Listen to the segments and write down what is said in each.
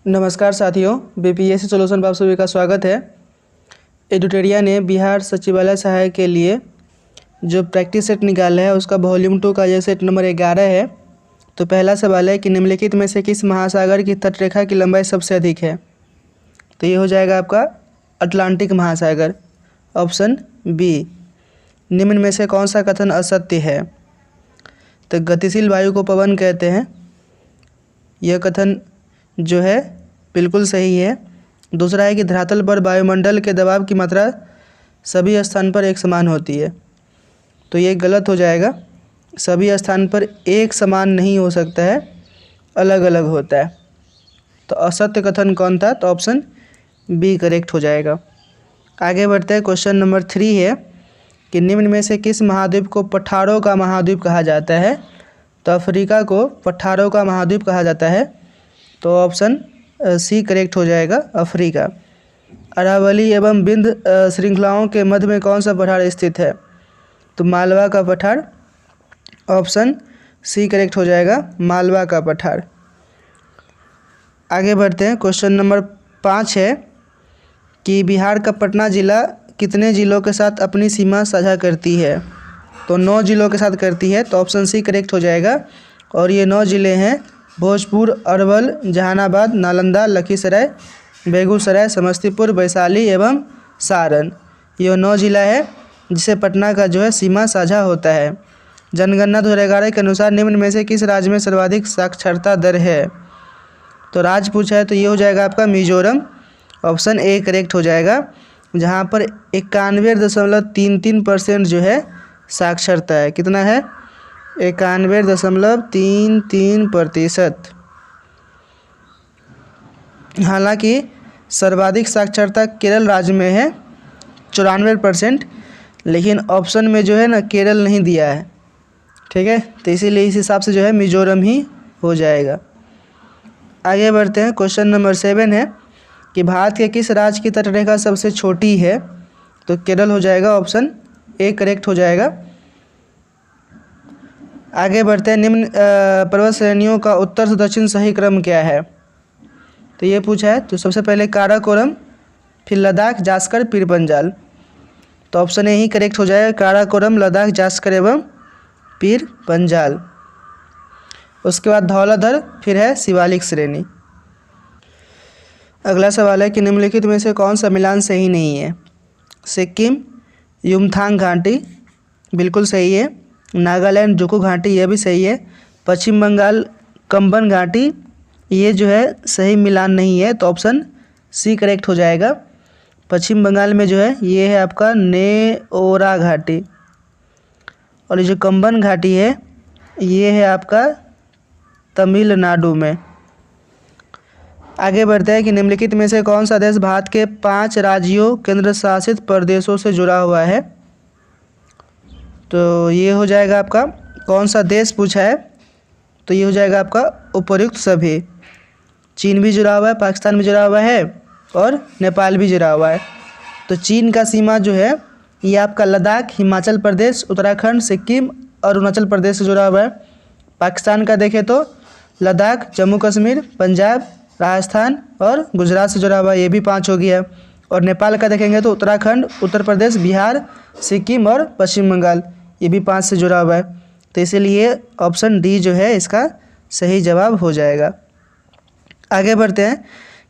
नमस्कार साथियों, BPSC solution पर आप सभी का स्वागत है। एडुटेरिया ने बिहार सचिवालय सहायक के लिए जो प्रैक्टिस सेट निकाला है उसका वॉल्यूम 2 का यह सेट नंबर 11 है। तो पहला सवाल है कि निम्नलिखित में से किस महासागर की तटरेखा की लंबाई सबसे अधिक है। तो ये हो जाएगा आपका अटलांटिक महासागर, ऑप्शन बी। निम्न में से कौन सा कथन असत्य है। तो गतिशील वायु को पवन कहते हैं, यह कथन जो है बिल्कुल सही है। दूसरा है कि धरातल पर वायुमंडल के दबाव की मात्रा सभी स्थान पर एक समान होती है। तो ये गलत हो जाएगा, सभी स्थान पर एक समान नहीं हो सकता है, अलग अलग होता है। तो असत्य कथन कौन था, तो ऑप्शन बी करेक्ट हो जाएगा। आगे बढ़ते हैं। क्वेश्चन नंबर 3 है कि निम्न में से किस महाद्वीप को पठारों का महाद्वीप कहा जाता है। तो अफ्रीका को पठारों का महाद्वीप कहा जाता है, तो ऑप्शन सी करेक्ट हो जाएगा, अफ्रीका। अरावली एवं विंध श्रृंखलाओं के मध्य में कौन सा पठार स्थित है। तो मालवा का पठार, ऑप्शन सी करेक्ट हो जाएगा, मालवा का पठार। आगे बढ़ते हैं। क्वेश्चन नंबर 5 है कि बिहार का पटना जिला कितने जिलों के साथ अपनी सीमा साझा करती है। तो 9 जिलों के साथ करती है, तो ऑप्शन सी करेक्ट हो जाएगा। और ये 9 जिले हैं भोजपुर, अरवल, जहानाबाद, नालंदा, लखीसराय, बेगूसराय, समस्तीपुर, वैशाली एवं सारण। ये 9 जिला है जिसे पटना का जो है सीमा साझा होता है। जनगणना 2011 के अनुसार निम्न में से किस राज्य में सर्वाधिक साक्षरता दर है। तो राज्य पूछा है, तो ये हो जाएगा आपका मिजोरम, ऑप्शन ए करेक्ट हो जाएगा, जहाँ पर 91.33% जो है साक्षरता है। कितना है, 91.33%। हालांकि सर्वाधिक साक्षरता केरल राज्य में है 94%, लेकिन ऑप्शन में जो है ना केरल नहीं दिया है, ठीक है। तो इसीलिए इस हिसाब से जो है मिजोरम ही हो जाएगा। आगे बढ़ते हैं। क्वेश्चन नंबर 7 है कि भारत के किस राज्य की तटरेखा सबसे छोटी है। तो केरल हो जाएगा, ऑप्शन ए करेक्ट हो जाएगा। आगे बढ़ते हैं। निम्न पर्वत श्रेणियों का उत्तर से दक्षिण सही क्रम क्या है। तो ये पूछा है, तो सबसे पहले काराकोरम, फिर लद्दाख, जास्कर, फिर पंजाल। तो ऑप्शन ए ही करेक्ट हो जाएगा, काराकोरम, लद्दाख, जास्कर एवं फिर पंजाल। उसके बाद धौलाधर, फिर है शिवालिक श्रेणी। अगला सवाल है कि निम्नलिखित में से कौन सा मिलान सही नहीं है। सिक्किम युमथांग घाटी बिल्कुल सही है। नागालैंड जुकू घाटी यह भी सही है। पश्चिम बंगाल कंबन घाटी ये जो है सही मिलान नहीं है, तो ऑप्शन सी करेक्ट हो जाएगा। पश्चिम बंगाल में जो है ये है आपका नेओरा घाटी, और ये जो कंबन घाटी है ये है आपका तमिलनाडु में। आगे बढ़ते हैं कि निम्नलिखित में से कौन सा देश भारत के 5 राज्यों केंद्र शासित प्रदेशों से जुड़ा हुआ है। तो ये हो जाएगा आपका कौन सा देश पूछा है, तो ये हो जाएगा आपका उपर्युक्त सभी। चीन भी जुड़ा हुआ है, पाकिस्तान भी जुड़ा हुआ है और नेपाल भी जुड़ा हुआ है। तो चीन का सीमा जो है ये आपका लद्दाख, हिमाचल प्रदेश, उत्तराखंड, सिक्किम और अरुणाचल प्रदेश से जुड़ा हुआ है। पाकिस्तान का देखें तो लद्दाख, जम्मू कश्मीर, पंजाब, राजस्थान और गुजरात से जुड़ा हुआ है, ये भी 5 हो गया। और नेपाल का देखेंगे तो उत्तराखंड, उत्तर प्रदेश, बिहार, सिक्किम और पश्चिम बंगाल, ये भी 5 से जुड़ा हुआ है। तो इसीलिए ऑप्शन डी जो है इसका सही जवाब हो जाएगा। आगे बढ़ते हैं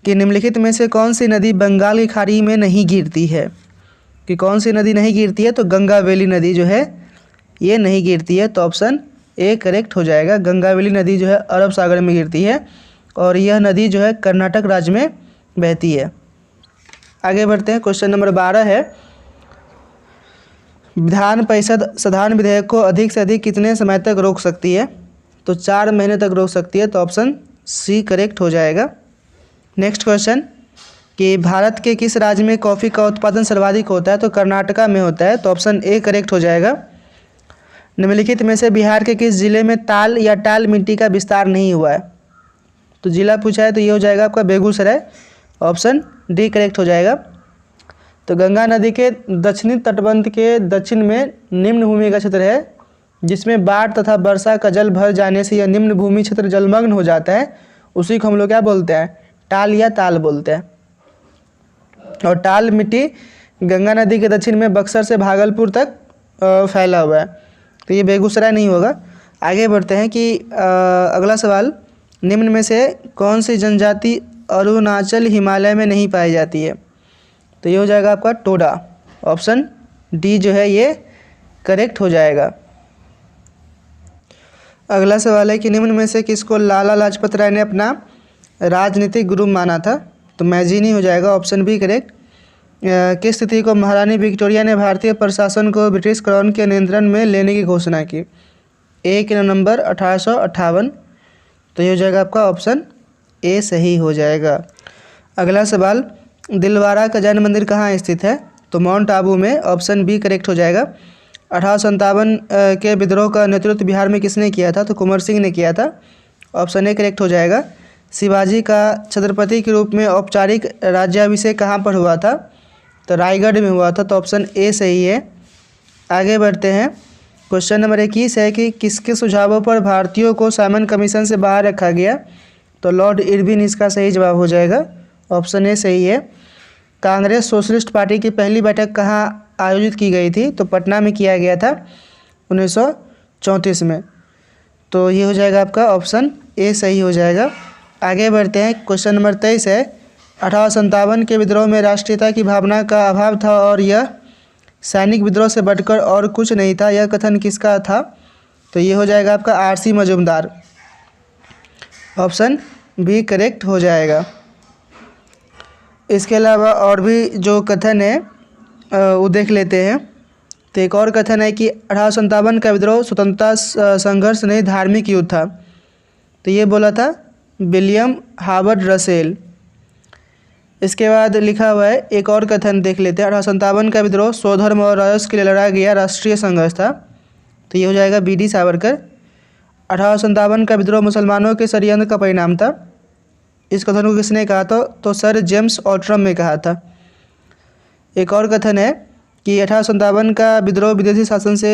कि निम्नलिखित में से कौन सी नदी बंगाल की खाड़ी में नहीं गिरती है। कि कौन सी नदी नहीं गिरती है, तो गंगावेली नदी जो है ये नहीं गिरती है, तो ऑप्शन ए करेक्ट हो जाएगा। गंगावेली नदी जो है अरब सागर में गिरती है और यह नदी जो है कर्नाटक राज्य में बहती है। आगे बढ़ते हैं। क्वेश्चन नंबर 12 है विधान परिषद साधारण विधेयक को अधिक से अधिक कितने समय तक रोक सकती है। तो 4 महीने तक रोक सकती है, तो ऑप्शन सी करेक्ट हो जाएगा। नेक्स्ट क्वेश्चन कि भारत के किस राज्य में कॉफ़ी का उत्पादन सर्वाधिक होता है। तो कर्नाटका में होता है, तो ऑप्शन ए करेक्ट हो जाएगा। निम्नलिखित में से बिहार के किस जिले में ताल या टाल मिट्टी का विस्तार नहीं हुआ है। तो जिला पूछा है, तो ये हो जाएगा आपका बेगूसराय, ऑप्शन डी करेक्ट हो जाएगा। तो गंगा नदी के दक्षिणी तटबंध के दक्षिण में निम्न भूमि का क्षेत्र है, जिसमें बाढ़ तथा वर्षा का जल भर जाने से यह निम्न भूमि क्षेत्र जलमग्न हो जाता है। उसी को हम लोग क्या बोलते हैं, टाल या ताल बोलते हैं। और टाल मिट्टी गंगा नदी के दक्षिण में बक्सर से भागलपुर तक फैला हुआ है, तो ये बेगूसराय नहीं होगा। आगे बढ़ते हैं कि अगला सवाल, निम्न में से कौन सी जनजाति अरुणाचल हिमालय में नहीं पाई जाती है? तो ये हो जाएगा आपका टोडा। ऑप्शन डी जो है ये करेक्ट हो जाएगा। अगला सवाल है कि निम्न में से किसको लाला लाजपत राय ने अपना राजनीतिक गुरु माना था? तो मैजिनी हो जाएगा, ऑप्शन बी करेक्ट। किस स्थिति को महारानी विक्टोरिया ने भारतीय प्रशासन को ब्रिटिश क्राउन के नियंत्रण में लेने की घोषणा की? 1 नवंबर 1858। तो ये हो जाएगा आपका ऑप्शन ए सही हो जाएगा। अगला सवाल, दिलवारा का जैन मंदिर कहाँ स्थित है? तो माउंट आबू में, ऑप्शन बी करेक्ट हो जाएगा। 1857 के विद्रोह का नेतृत्व बिहार में किसने किया था? तो कुंवर सिंह ने किया था, ऑप्शन ए करेक्ट हो जाएगा। शिवाजी का छत्रपति के रूप में औपचारिक राज्याभिषेक कहाँ पर हुआ था? तो रायगढ़ में हुआ था, तो ऑप्शन ए सही है। आगे बढ़ते हैं, क्वेश्चन नंबर 21 है कि किसके सुझावों पर भारतीयों को साइमन कमीशन से बाहर रखा गया? तो लॉर्ड इरविन इसका सही जवाब हो जाएगा, ऑप्शन ए सही है। कांग्रेस सोशलिस्ट पार्टी की पहली बैठक कहाँ आयोजित की गई थी? तो पटना में किया गया था 1934 में, तो ये हो जाएगा आपका ऑप्शन ए सही हो जाएगा। आगे बढ़ते हैं, क्वेश्चन नंबर 23 है, 1857 के विद्रोह में राष्ट्रीयता की भावना का अभाव था और यह सैनिक विद्रोह से बढ़कर और कुछ नहीं था, यह कथन किसका था? तो ये हो जाएगा आपका RC Majumdar, option B correct हो जाएगा। इसके अलावा और भी जो कथन है वो देख लेते हैं। तो एक और कथन है कि 1857 का विद्रोह स्वतंत्रता संघर्ष नहीं धार्मिक युद्ध था, तो ये बोला था विलियम हार्वर्ड रसेल। इसके बाद लिखा हुआ है एक और कथन देख लेते हैं, 1857 का विद्रोह स्वधर्म और राजस्व के लिए लड़ा गया राष्ट्रीय संघर्ष था, तो ये हो जाएगा बी डी सावरकर। 1857 का विद्रोह मुसलमानों के षड्यंत्र का परिणाम था, इस कथन को किसने कहा था? तो सर जेम्स ऑल्ट्रम ने कहा था। एक और कथन है कि 1857 का विद्रोह विदेशी शासन से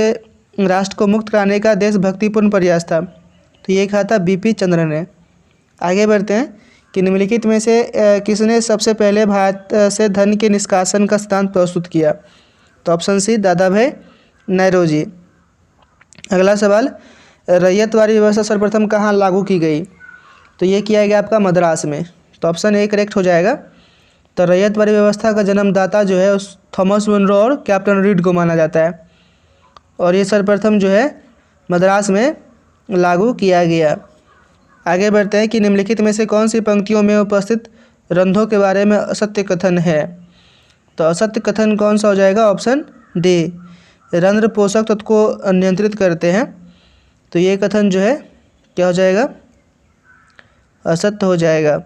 राष्ट्र को मुक्त कराने का देशभक्तिपूर्ण प्रयास था, तो ये कहा था बीपी चंद्र ने। आगे बढ़ते हैं कि निम्नलिखित में से किसने सबसे पहले भारत से धन के निष्कासन का सिद्धांत प्रस्तुत किया? तो ऑप्शन सी दादा भाई नौरोजी। अगला सवाल, रैयतवाड़ी व्यवस्था सर्वप्रथम कहाँ लागू की गई? तो ये किया गया आपका मद्रास में, तो ऑप्शन ए करेक्ट हो जाएगा। तो रैयतवाड़ी व्यवस्था का जन्मदाता जो है उस थॉमस मुनरो और कैप्टन रीड को माना जाता है, और ये सर्वप्रथम जो है मद्रास में लागू किया गया। आगे बढ़ते हैं कि निम्नलिखित में से कौन सी पंक्तियों में उपस्थित रंध्रों के बारे में असत्य कथन है? तो असत्य कथन कौन सा हो जाएगा? ऑप्शन डी, रंध्र पोषक तत्व को नियंत्रित करते हैं, तो ये कथन जो है क्या हो जाएगा? असत्य हो जाएगा।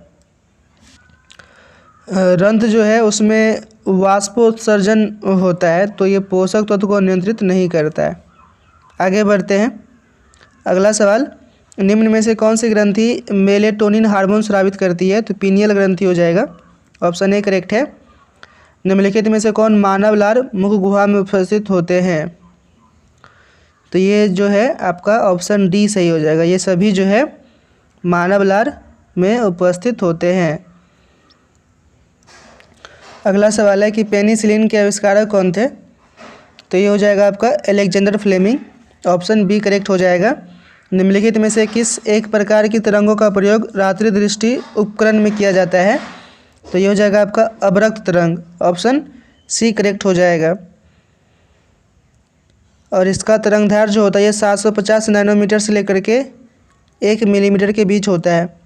रंध्र जो है उसमें वाष्पोत्सर्जन होता है, तो ये पोषक तत्व को नियंत्रित नहीं करता है। आगे बढ़ते हैं, अगला सवाल, निम्न में से कौन सी ग्रंथि मेलेटोनिन हार्मोन स्रावित करती है? तो पीनियल ग्रंथि हो जाएगा, ऑप्शन ए करेक्ट है। निम्नलिखित में से कौन मानव लार मुख गुहा में उपस्थित होते हैं? तो ये जो है आपका ऑप्शन डी सही हो जाएगा, ये सभी जो है मानव लार में उपस्थित होते हैं। अगला सवाल है कि पेनिसिलिन के आविष्कारक कौन थे? तो ये हो जाएगा आपका Alexander Fleming, option B correct हो जाएगा। निम्नलिखित में से किस एक प्रकार की तरंगों का प्रयोग रात्रि दृष्टि उपकरण में किया जाता है? तो ये हो जाएगा आपका अवरक्त तरंग, ऑप्शन सी करेक्ट हो जाएगा। और इसका तरंगधार जो होता है ये 750 नैनोमीटर से लेकर के 1 मिलीमीटर के बीच होता है,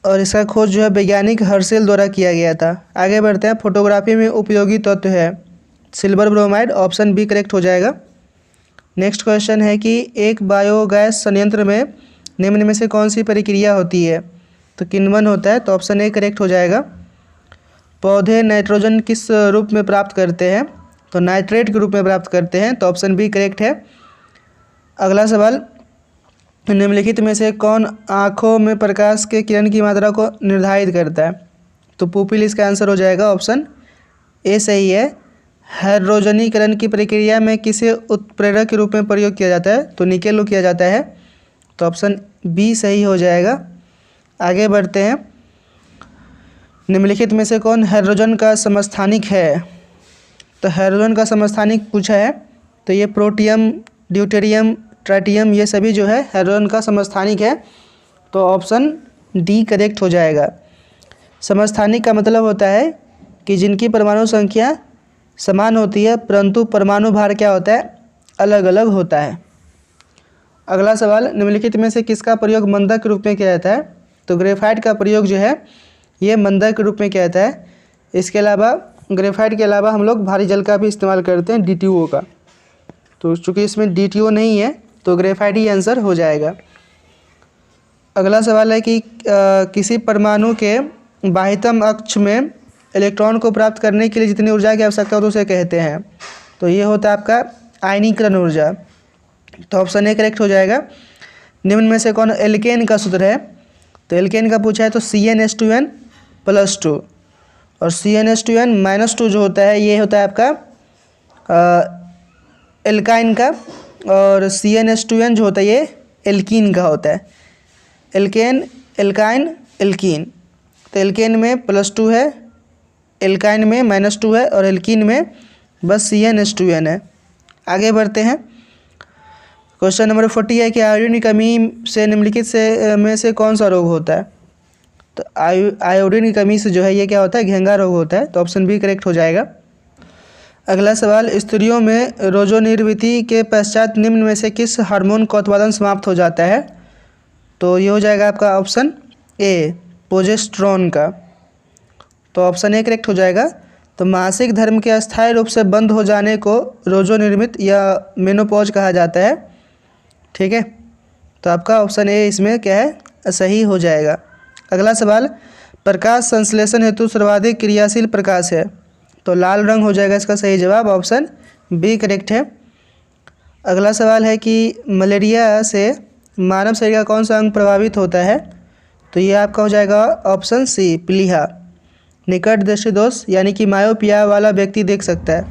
और इसका खोज जो है वैज्ञानिक हर्शेल द्वारा किया गया था। आगे बढ़ते हैं, फोटोग्राफी में उपयोगी तत्व है silver bromide, option B correct हो जाएगा। नेक्स्ट क्वेश्चन है कि एक बायोगैस संयंत्र में निम्न में से कौन सी प्रक्रिया होती है? तो किण्वन होता है, तो ऑप्शन ए करेक्ट हो जाएगा। पौधे नाइट्रोजन किस रूप में प्राप्त करते हैं? तो नाइट्रेट के रूप में प्राप्त करते हैं, तो ऑप्शन बी करेक्ट है। अगला सवाल, निम्नलिखित में से कौन आँखों में प्रकाश के किरण की मात्रा को निर्धारित करता है? तो पुपिल इसका आंसर हो जाएगा, ऑप्शन ए सही है। हाइड्रोजनीकरण की प्रक्रिया में किसे उत्प्रेरक के रूप में प्रयोग किया जाता है? तो निकेल को किया जाता है, तो ऑप्शन बी सही हो जाएगा। आगे बढ़ते हैं, निम्नलिखित में से कौन हाइड्रोजन का समस्थानिक है? तो हाइड्रोजन का समस्थानिक पूछा है, तो ये प्रोटियम, ड्यूटेरियम, ट्राइटियम, ये सभी जो है हाइड्रोजन का समस्थानिक है। तो ऑप्शन डी करेक्ट हो जाएगा। समस्थानिक का मतलब होता है कि जिनकी परमाणु संख्या समान होती है परंतु परमाणु भार क्या होता है, अलग अलग होता है। अगला सवाल, निम्नलिखित में से किसका प्रयोग मंदक के रूप में किया जाता है? तो ग्रेफाइट का प्रयोग जो है ये मंदक के रूप में किया जाता है। इसके अलावा ग्रेफाइट के अलावा हम लोग भारी जल का भी इस्तेमाल करते हैं, DTO का। तो चूँकि इसमें DTO नहीं है तो ग्रेफाइट ही आंसर हो जाएगा। अगला सवाल है कि किसी परमाणु के बाह्यतम अक्ष में इलेक्ट्रॉन को प्राप्त करने के लिए जितनी ऊर्जा की आवश्यकता हो तो उसे कहते हैं। तो ये होता है आपका आयनीकरण ऊर्जा। तो ऑप्शन ए करेक्ट हो जाएगा। निम्न में से कौन एल्केन का सूत्र है? तो एल्केन का पूछा है तो CnH2n+2 और CnH2n-2 जो होता है ये होता है आपका एल्काइन का, और CnH2n जो होता है ये एल्कीन का होता है। Alkane, alkyne, alkene. तो एल्केन में +2 है, एल्काइन में -2 है और एल्कीन में बस CnH2n है। आगे बढ़ते हैं। क्वेश्चन नंबर 40 है कि आयोडीन की कमी से निम्नलिखित में से कौन सा रोग होता है? तो आयोडीन की कमी से जो है ये क्या होता है, घेंगा रोग होता है। तो ऑप्शन बी करेक्ट हो जाएगा। अगला सवाल, स्त्रियों में रोजोनिर्वृत्ति के पश्चात निम्न में से किस हार्मोन का उत्पादन समाप्त हो जाता है? तो ये हो जाएगा आपका ऑप्शन ए, प्रोजेस्टेरोन का। तो ऑप्शन ए करेक्ट हो जाएगा। तो मासिक धर्म के अस्थायी रूप से बंद हो जाने को रोजोनिर्मित या मेनोपॉज कहा जाता है। ठीक है, तो आपका ऑप्शन ए इसमें क्या है, सही हो जाएगा। अगला सवाल, प्रकाश संश्लेषण हेतु सर्वाधिक क्रियाशील प्रकाश है। तो लाल रंग हो जाएगा इसका सही जवाब, ऑप्शन बी करेक्ट है। अगला सवाल है कि मलेरिया से मानव शरीर का कौन सा अंग प्रभावित होता है? तो ये आपका हो जाएगा ऑप्शन सी, प्लीहा। निकट दृष्टि दोष यानी कि मायोपिया वाला व्यक्ति देख सकता है।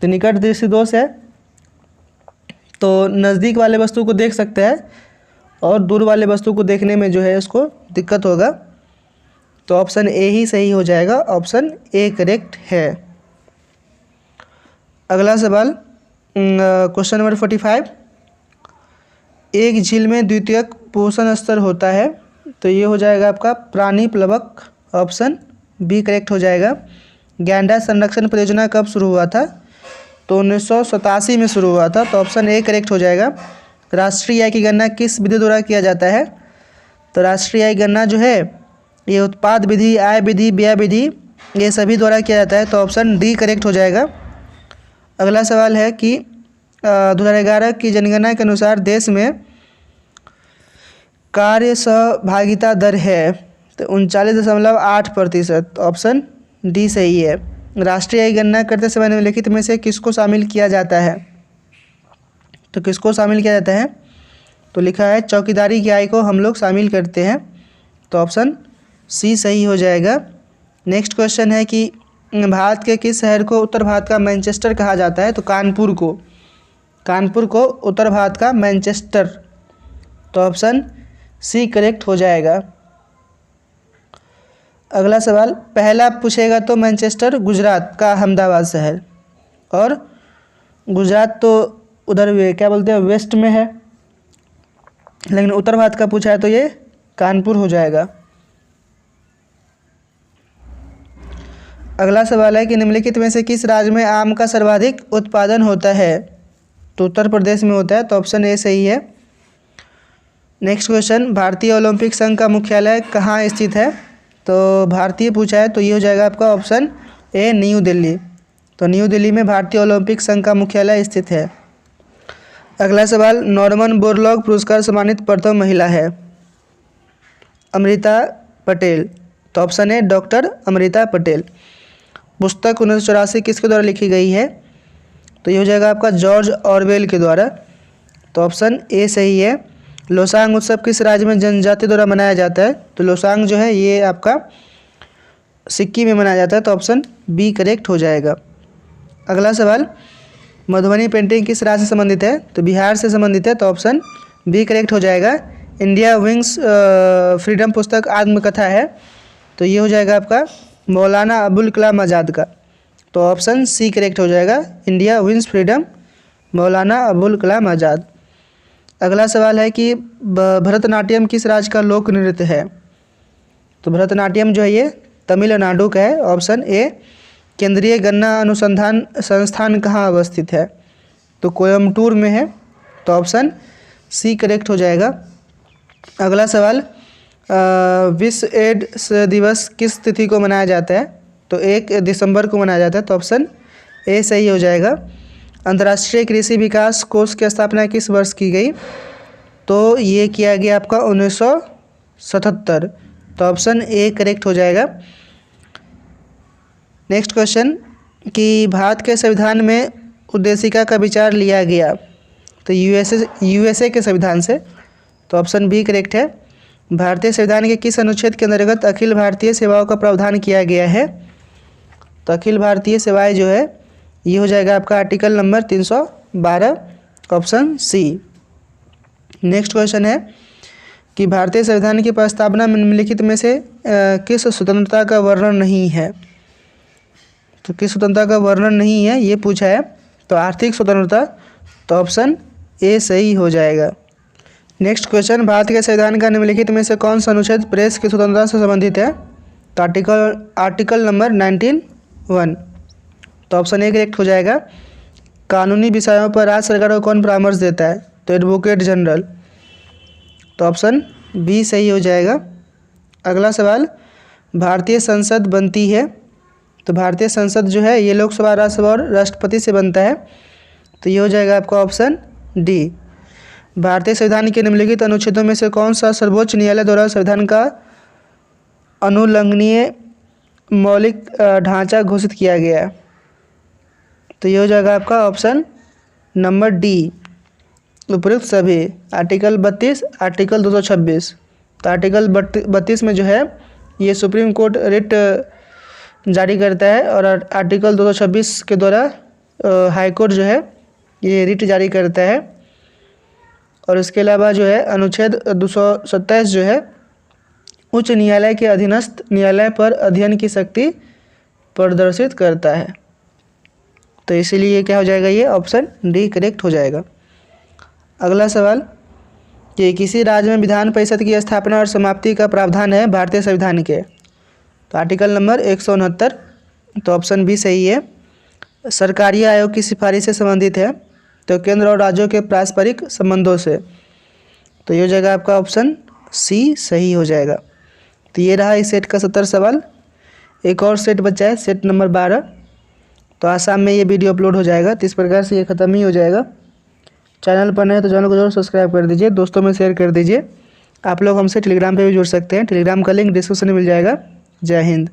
तो निकट दृष्टि दोष है तो नज़दीक वाले वस्तु को देख सकता है और दूर वाले वस्तु को देखने में जो है उसको दिक्कत होगा। तो ऑप्शन ए ही सही हो जाएगा, ऑप्शन ए करेक्ट है। अगला सवाल, क्वेश्चन नंबर 45, एक झील में द्वितीयक पोषण स्तर होता है। तो ये हो जाएगा आपका प्राणी प्लवक, ऑप्शन बी करेक्ट हो जाएगा। गैंडा संरक्षण परियोजना कब शुरू हुआ था? तो 1987 में शुरू हुआ था। तो ऑप्शन ए करेक्ट हो जाएगा। राष्ट्रीय आय की गणना किस विधि द्वारा किया जाता है? तो राष्ट्रीय आय गणना जो है ये उत्पाद विधि, आय विधि, व्यय विधि, ये सभी द्वारा किया जाता है। तो ऑप्शन डी करेक्ट हो जाएगा। अगला सवाल है कि 2011 की जनगणना के अनुसार देश में कार्य सहभागिता दर है तो 39.8%। ऑप्शन डी सही है। राष्ट्रीय आय गणना करते समय निम्नलिखित में से किसको शामिल किया जाता है? तो किसको शामिल किया जाता है? तो लिखा है चौकीदारी की आय को हम लोग शामिल करते हैं। तो ऑप्शन सी सही हो जाएगा। नेक्स्ट क्वेश्चन है कि भारत के किस शहर को उत्तर भारत का मैनचेस्टर कहा जाता है? तो कानपुर को उत्तर भारत का मैनचेस्टर। तो ऑप्शन सी करेक्ट हो जाएगा। अगला सवाल, पहला पूछेगा तो मैनचेस्टर गुजरात का अहमदाबाद शहर, और गुजरात तो उधर क्या बोलते हैं वेस्ट में है, लेकिन उत्तर भारत का पूछा है तो ये कानपुर हो जाएगा। अगला सवाल है कि निम्नलिखित में से किस राज्य में आम का सर्वाधिक उत्पादन होता है? तो उत्तर प्रदेश में होता है। तो ऑप्शन ए सही है। नेक्स्ट क्वेश्चन, भारतीय ओलंपिक संघ का मुख्यालय कहाँ स्थित है? तो भारतीय पूछा है तो ये हो जाएगा आपका ऑप्शन ए, न्यू दिल्ली। तो न्यू दिल्ली में भारतीय ओलंपिक संघ का मुख्यालय स्थित है। अगला सवाल, नॉर्मन बोरलॉग पुरस्कार सम्मानित प्रथम महिला है? अमृता पटेल। तो option A, doctor Amrita Patel. पुस्तक 1984 किसके द्वारा लिखी गई है? तो ये हो जाएगा आपका जॉर्ज ऑरवेल के द्वारा। तो ऑप्शन ए सही है। लोसांग उत्सव किस राज्य में जनजाति द्वारा मनाया जाता है? तो लोसांग जो है ये आपका सिक्किम में मनाया जाता है। तो ऑप्शन बी करेक्ट हो जाएगा। अगला सवाल, मधुबनी पेंटिंग किस राज्य से संबंधित है? तो बिहार से संबंधित है। तो ऑप्शन बी करेक्ट हो जाएगा। इंडिया विंग्स फ्रीडम पुस्तक आत्मकथा है। तो ये हो जाएगा आपका मौलाना अबुल कलाम आज़ाद का। तो ऑप्शन सी करेक्ट हो जाएगा, India wins freedom, Maulana Abul Kalam Azad. अगला सवाल है कि भरतनाट्यम किस राज्य का लोक नृत्य है। तो भरतनाट्यम जो है ये तमिलनाडु का है। Option A. केंद्रीय गन्ना अनुसंधान संस्थान कहाँ अवस्थित है। तो कोयम्बटूर में है। तो ऑप्शन सी करेक्ट हो जाएगा। अगला सवाल, विश्व एड्स दिवस किस तिथि को मनाया जाता है। तो 1 दिसंबर को मनाया जाता है। तो ऑप्शन ए सही हो जाएगा। अंतर्राष्ट्रीय कृषि विकास कोष की स्थापना किस वर्ष की गई। तो ये किया गया आपका 1977। तो ऑप्शन ए करेक्ट हो जाएगा। नेक्स्ट क्वेश्चन कि भारत के संविधान में उद्देशिका का विचार लिया गया। तो यूएसए के संविधान से। तो ऑप्शन बी करेक्ट है। भारतीय संविधान के किस अनुच्छेद के अंतर्गत अखिल भारतीय सेवाओं का प्रावधान किया गया है। तो अखिल भारतीय सेवाएं जो है ये हो जाएगा आपका article number 312, option C. Next question है कि भारतीय संविधान की प्रस्तावना में निम्नलिखित में से किस स्वतंत्रता का वर्णन नहीं है। तो किस स्वतंत्रता का वर्णन नहीं है ये पूछा है। तो आर्थिक स्वतंत्रता। तो ऑप्शन ए सही हो जाएगा। नेक्स्ट क्वेश्चन, भारत के संविधान का निम्नलिखित में से कौन सा अनुच्छेद प्रेस की स्वतंत्रता से संबंधित है। तो आर्टिकल नंबर 19(1). तो ऑप्शन ए करेक्ट हो जाएगा। कानूनी विषयों पर राज्य सरकार को कौन परामर्श देता है। तो एडवोकेट जनरल। तो ऑप्शन बी सही हो जाएगा। अगला सवाल, भारतीय संसद बनती है। तो भारतीय संसद जो है ये लोकसभा, राज्यसभा और राष्ट्रपति से बनता है। तो ये हो जाएगा आपका ऑप्शन डी। भारतीय संविधान के निम्नलिखित अनुच्छेदों में से कौन सा सर्वोच्च न्यायालय द्वारा संविधान का अनुलंघनीय मौलिक ढांचा घोषित किया गया है। तो ये हो जाएगा आपका ऑप्शन नंबर डी, उपयुक्त सभी। Article 32, article 226। तो आर्टिकल 32 में जो है ये सुप्रीम कोर्ट रिट जारी करता है और आर्टिकल 226 के द्वारा हाई कोर्ट जो है ये रिट जारी करता है। और इसके अलावा जो है अनुच्छेद 227 जो है उच्च न्यायालय के अधीनस्थ न्यायालय पर अध्ययन की शक्ति प्रदर्शित करता है। तो इसीलिए क्या हो जाएगा, ये ऑप्शन डी करेक्ट हो जाएगा। अगला सवाल कि किसी राज्य में विधान परिषद की स्थापना और समाप्ति का प्रावधान है भारतीय संविधान के। तो आर्टिकल नंबर 169। तो ऑप्शन बी सही है। सरकारी आयोग की सिफारिश से संबंधित है। तो केंद्र और राज्यों के पारस्परिक संबंधों से। तो ये हो जाएगा आपका ऑप्शन सी सही हो जाएगा। तो ये रहा इस सेट का 70 सवाल। एक और सेट बचा है, सेट नंबर 12। तो आसाम में ये वीडियो अपलोड हो जाएगा। तो इस प्रकार से ये ख़त्म ही हो जाएगा। चैनल पर नए तो चैनल को जरूर सब्सक्राइब कर दीजिए, दोस्तों में शेयर कर दीजिए। आप लोग हमसे टेलीग्राम पे भी जुड़ सकते हैं। टेलीग्राम का लिंक डिस्क्रिप्शन में मिल जाएगा। जय हिंद।